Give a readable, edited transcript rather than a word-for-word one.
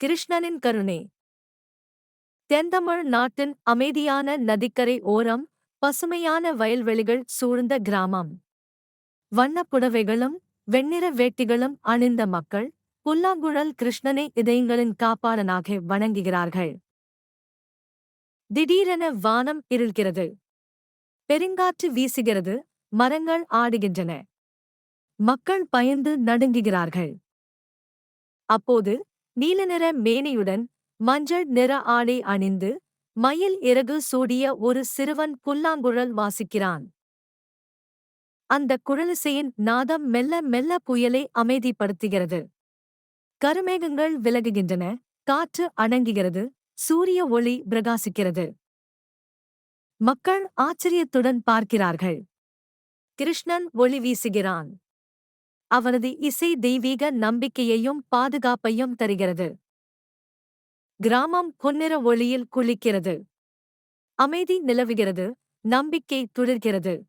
கிருஷ்ணனின் கருணை. தென்தமிழ் நாட்டின் அமைதியான நதிக்கரை ஓரம், பசுமையான வயல்வெளிகள் சூழ்ந்த கிராமம். வண்ணப் புடவைகளும் வெண்ணிற வேட்டிகளும் அணிந்த மக்கள், புல்லாங்குழல் கிருஷ்ணனை இதயங்களின் காப்பாளனாக வணங்குகிறார்கள். திடீரென வானம் இருள்கிறது. பெருங்காற்று வீசுகிறது, மரங்கள் ஆடுகின்றன. மக்கள் பயந்து நடுங்குகிறார்கள். அப்போது நீலநிற மேனியுடன், மஞ்சள் நிற ஆடை அணிந்து, மயில் இறகு சூடிய ஒரு சிறுவன் புல்லாங்குழல் வாசிக்கிறான். அந்தக் குழலிசையின் நாதம் மெல்ல மெல்ல புயலை அமைதிப்படுத்துகிறது. கருமேகங்கள் விலகுகின்றன, காற்று அடங்குகிறது, சூரிய ஒளி பிரகாசிக்கிறது. மக்கள் ஆச்சரியத்துடன் பார்க்கிறார்கள். கிருஷ்ணன் ஒளி வீசுகிறான். அவனது இசை தெய்வீக நம்பிக்கையையும் பாதுகாப்பையும் தருகிறது. கிராமம் பொன்னிற ஒளியில் குளிக்கிறது. அமைதி நிலவுகிறது, நம்பிக்கை துளிர்கிறது.